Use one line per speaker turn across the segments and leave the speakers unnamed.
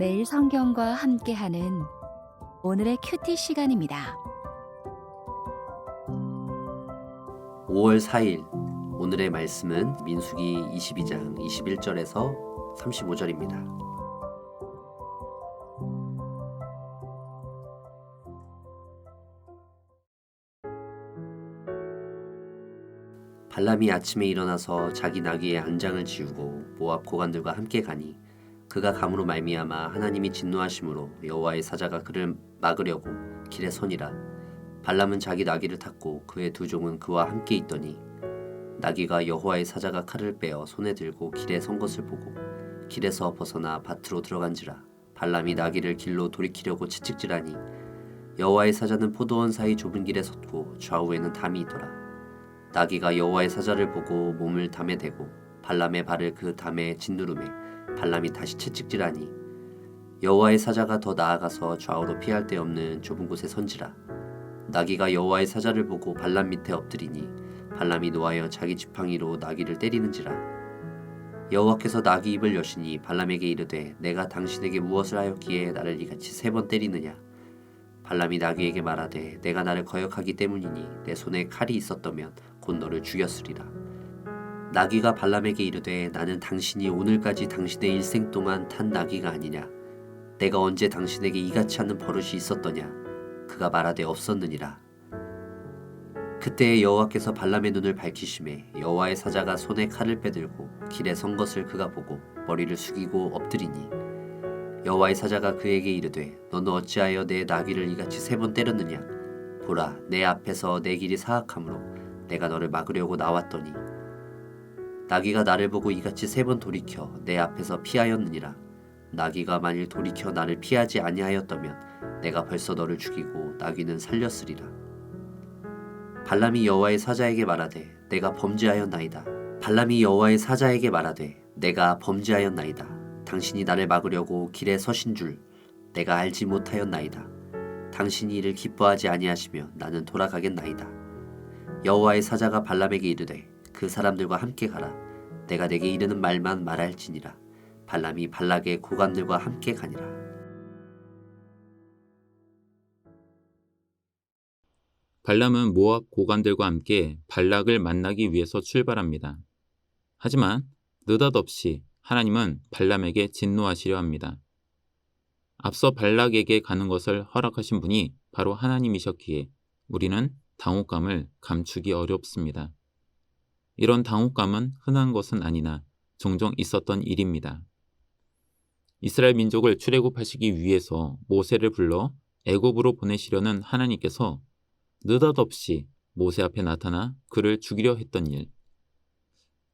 매일 성경과 함께하는 오늘의 큐티 시간입니다.
5월 4일 오늘의 말씀은 민수기 22장 21절에서 35절입니다. 발람이 아침에 일어나서 자기 나귀의 안장을 지우고 모압 고관들과 함께 가니 그가 감으로 말미암아 하나님이 진노하심으로 여호와의 사자가 그를 막으려고 길에 서니라. 발람은 자기 나귀를 탔고 그의 두 종은 그와 함께 있더니 나귀가 여호와의 사자가 칼을 빼어 손에 들고 길에 선 것을 보고 길에서 벗어나 밭으로 들어간지라. 발람이 나귀를 길로 돌이키려고 채찍질하니 여호와의 사자는 포도원 사이 좁은 길에 섰고 좌우에는 담이 있더라. 나귀가 여호와의 사자를 보고 몸을 담에 대고 발람의 발을 그 담에 짓누르매 발람이 다시 채찍질하니 여호와의 사자가 더 나아가서 좌우로 피할 데 없는 좁은 곳에 선지라. 나귀가 여호와의 사자를 보고 발람 밑에 엎드리니 발람이 노하여 자기 지팡이로 나귀를 때리는지라. 여호와께서 나귀 입을 여시니 발람에게 이르되 내가 당신에게 무엇을 하였기에 나를 이같이 3번 때리느냐. 발람이 나귀에게 말하되 내가 나를 거역하기 때문이니 내 손에 칼이 있었더면 곧 너를 죽였으리라. 나귀가 발람에게 이르되 나는 당신이 오늘까지 당신의 일생 동안 탄 나귀가 아니냐. 내가 언제 당신에게 이같이 하는 버릇이 있었더냐. 그가 말하되 없었느니라. 그때 여호와께서 발람의 눈을 밝히시매 여호와의 사자가 손에 칼을 빼들고 길에 선 것을 그가 보고 머리를 숙이고 엎드리니 여호와의 사자가 그에게 이르되 너는 어찌하여 내 나귀를 이같이 3번 때렸느냐. 보라 내 앞에서 내 길이 사악하므로 내가 너를 막으려고 나왔더니 나귀가 나를 보고 이같이 3번 돌이켜 내 앞에서 피하였느니라. 나귀가 만일 돌이켜 나를 피하지 아니하였다면 내가 벌써 너를 죽이고 나귀는 살렸으리라. 발람이 여호와의 사자에게 말하되 내가 범죄하였나이다. 발람이 여호와의 사자에게 말하되 내가 범죄하였나이다. 당신이 나를 막으려고 길에 서신 줄 내가 알지 못하였나이다. 당신이 이를 기뻐하지 아니하시며 나는 돌아가겠나이다. 여호와의 사자가 발람에게 이르되 그 사람들과 함께 가라. 내가 내게 이르는 말만 말할지니라. 발람이 발락의 고관들과 함께 가니라.
발람은 모압 고관들과 함께 발락을 만나기 위해서 출발합니다. 하지만 느닷없이 하나님은 발람에게 진노하시려 합니다. 앞서 발락에게 가는 것을 허락하신 분이 바로 하나님이셨기에 우리는 당혹감을 감추기 어렵습니다. 이런 당혹감은 흔한 것은 아니나 종종 있었던 일입니다. 이스라엘 민족을 출애굽하시기 위해서 모세를 불러 애굽으로 보내시려는 하나님께서 느닷없이 모세 앞에 나타나 그를 죽이려 했던 일.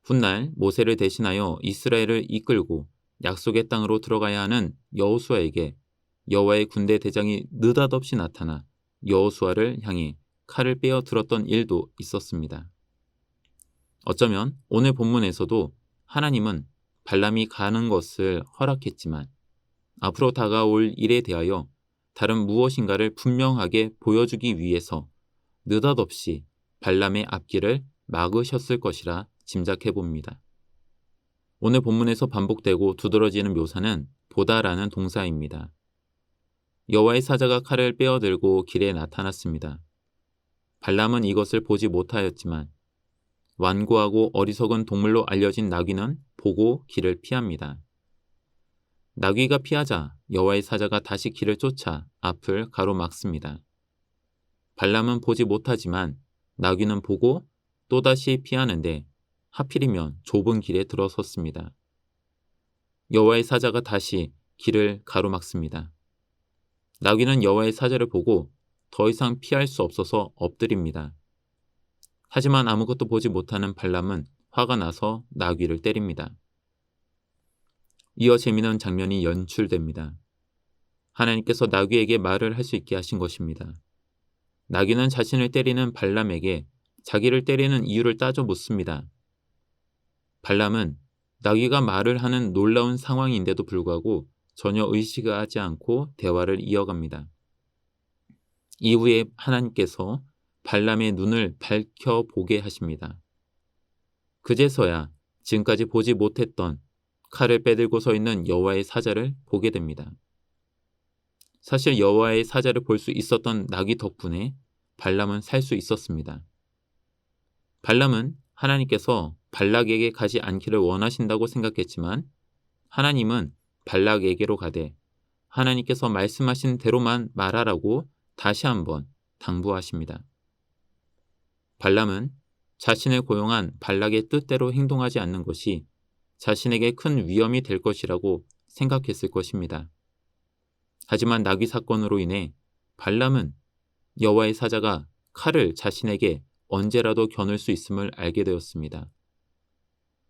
훗날 모세를 대신하여 이스라엘을 이끌고 약속의 땅으로 들어가야 하는 여호수아에게 여호와의 군대 대장이 느닷없이 나타나 여호수아를 향해 칼을 빼어 들었던 일도 있었습니다. 어쩌면 오늘 본문에서도 하나님은 발람이 가는 것을 허락했지만 앞으로 다가올 일에 대하여 다른 무엇인가를 분명하게 보여주기 위해서 느닷없이 발람의 앞길을 막으셨을 것이라 짐작해 봅니다. 오늘 본문에서 반복되고 두드러지는 묘사는 보다라는 동사입니다. 여호와의 사자가 칼을 빼어들고 길에 나타났습니다. 발람은 이것을 보지 못하였지만 완고하고 어리석은 동물로 알려진 나귀는 보고 길을 피합니다. 나귀가 피하자 여호와의 사자가 다시 길을 쫓아 앞을 가로막습니다. 발람은 보지 못하지만 나귀는 보고 또다시 피하는데 하필이면 좁은 길에 들어섰습니다. 여호와의 사자가 다시 길을 가로막습니다. 나귀는 여호와의 사자를 보고 더 이상 피할 수 없어서 엎드립니다. 하지만 아무것도 보지 못하는 발람은 화가 나서 나귀를 때립니다. 이어 재미난 장면이 연출됩니다. 하나님께서 나귀에게 말을 할 수 있게 하신 것입니다. 나귀는 자신을 때리는 발람에게 자기를 때리는 이유를 따져 묻습니다. 발람은 나귀가 말을 하는 놀라운 상황인데도 불구하고 전혀 의식하지 않고 대화를 이어갑니다. 이후에 하나님께서 발람의 눈을 밝혀보게 하십니다. 그제서야 지금까지 보지 못했던 칼을 빼들고 서 있는 여호와의 사자를 보게 됩니다. 사실 여호와의 사자를 볼 수 있었던 나귀 덕분에 발람은 살 수 있었습니다. 발람은 하나님께서 발락에게 가지 않기를 원하신다고 생각했지만 하나님은 발락에게로 가되 하나님께서 말씀하신 대로만 말하라고 다시 한번 당부하십니다. 발람은 자신을 고용한 발락의 뜻대로 행동하지 않는 것이 자신에게 큰 위험이 될 것이라고 생각했을 것입니다. 하지만 나귀 사건으로 인해 발람은 여호와의 사자가 칼을 자신에게 언제라도 겨눌 수 있음을 알게 되었습니다.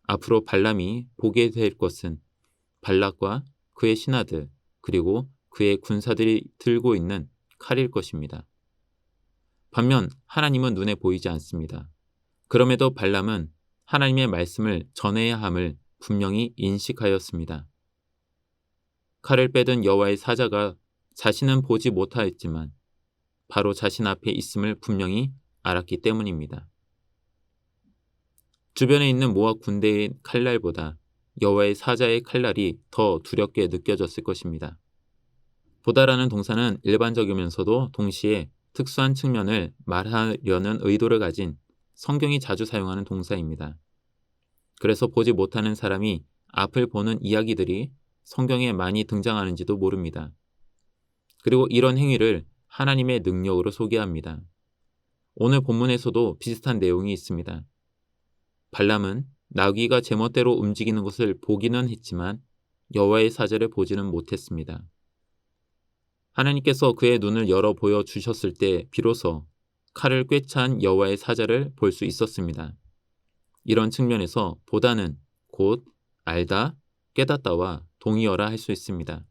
앞으로 발람이 보게 될 것은 발락과 그의 신하들 그리고 그의 군사들이 들고 있는 칼일 것입니다. 반면 하나님은 눈에 보이지 않습니다. 그럼에도 발람은 하나님의 말씀을 전해야 함을 분명히 인식하였습니다. 칼을 빼든 여호와의 사자가 자신은 보지 못하였지만 바로 자신 앞에 있음을 분명히 알았기 때문입니다. 주변에 있는 모압 군대의 칼날보다 여호와의 사자의 칼날이 더 두렵게 느껴졌을 것입니다. 보다라는 동사는 일반적이면서도 동시에 특수한 측면을 말하려는 의도를 가진 성경이 자주 사용하는 동사입니다. 그래서 보지 못하는 사람이 앞을 보는 이야기들이 성경에 많이 등장하는지도 모릅니다. 그리고 이런 행위를 하나님의 능력으로 소개합니다. 오늘 본문에서도 비슷한 내용이 있습니다. 발람은 나귀가 제멋대로 움직이는 것을 보기는 했지만 여호와의 사자를 보지는 못했습니다. 하나님께서 그의 눈을 열어 보여주셨을 때 비로소 칼을 꿰찬 여호와의 사자를 볼 수 있었습니다. 이런 측면에서 보다는 곧 알다, 깨닫다와 동의어라 할 수 있습니다.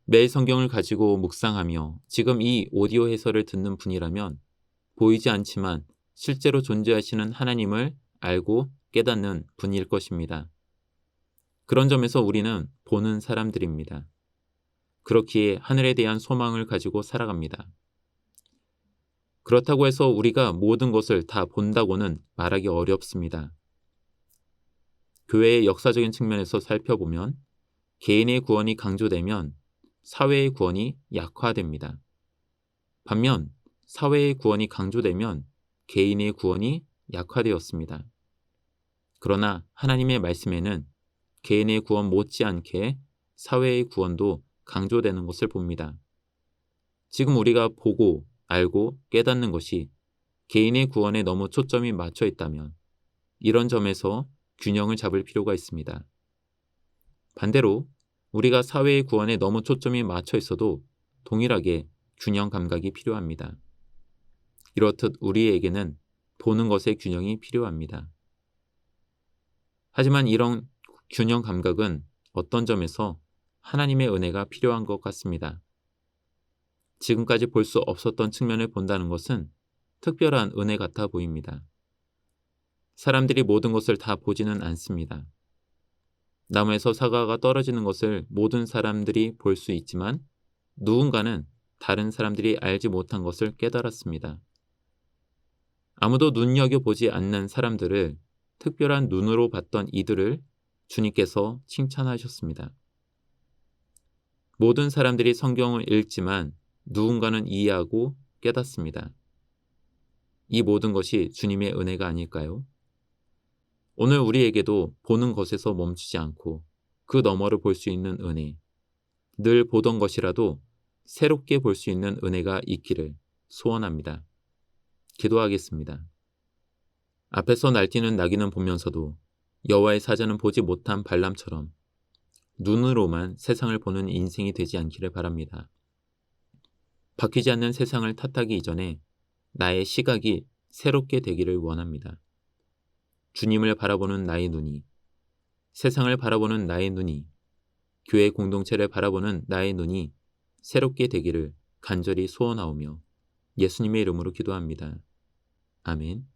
매일 성경을 가지고 묵상하며 지금 이 오디오 해설을 듣는 분이라면 보이지 않지만 실제로 존재하시는 하나님을 알고 깨닫는 분일 것입니다. 그런 점에서 우리는 보는 사람들입니다. 그렇기에 하늘에 대한 소망을 가지고 살아갑니다. 그렇다고 해서 우리가 모든 것을 다 본다고는 말하기 어렵습니다. 교회의 역사적인 측면에서 살펴보면 개인의 구원이 강조되면 사회의 구원이 약화됩니다. 반면 사회의 구원이 강조되면 개인의 구원이 약화되었습니다. 그러나 하나님의 말씀에는 개인의 구원 못지않게 사회의 구원도 강조되는 것을 봅니다. 지금 우리가 보고 알고 깨닫는 것이 개인의 구원에 너무 초점이 맞춰 있다면 이런 점에서 균형을 잡을 필요가 있습니다. 반대로 우리가 사회의 구원에 너무 초점이 맞춰 있어도 동일하게 균형 감각이 필요합니다. 이렇듯 우리에게는 보는 것의 균형이 필요합니다. 하지만 이런 균형 감각은 어떤 점에서 하나님의 은혜가 필요한 것 같습니다. 지금까지 볼 수 없었던 측면을 본다는 것은 특별한 은혜 같아 보입니다. 사람들이 모든 것을 다 보지는 않습니다. 나무에서 사과가 떨어지는 것을 모든 사람들이 볼 수 있지만 누군가는 다른 사람들이 알지 못한 것을 깨달았습니다. 아무도 눈여겨보지 않는 사람들을 특별한 눈으로 봤던 이들을 주님께서 칭찬하셨습니다. 모든 사람들이 성경을 읽지만 누군가는 이해하고 깨닫습니다. 이 모든 것이 주님의 은혜가 아닐까요? 오늘 우리에게도 보는 것에서 멈추지 않고 그 너머를 볼 수 있는 은혜, 늘 보던 것이라도 새롭게 볼 수 있는 은혜가 있기를 소원합니다. 기도하겠습니다. 앞에서 날뛰는 나귀는 보면서도 여호와의 사자는 보지 못한 발람처럼 눈으로만 세상을 보는 인생이 되지 않기를 바랍니다. 바뀌지 않는 세상을 탓하기 이전에 나의 시각이 새롭게 되기를 원합니다. 주님을 바라보는 나의 눈이, 세상을 바라보는 나의 눈이, 교회 공동체를 바라보는 나의 눈이 새롭게 되기를 간절히 소원하오며 예수님의 이름으로 기도합니다. 아멘.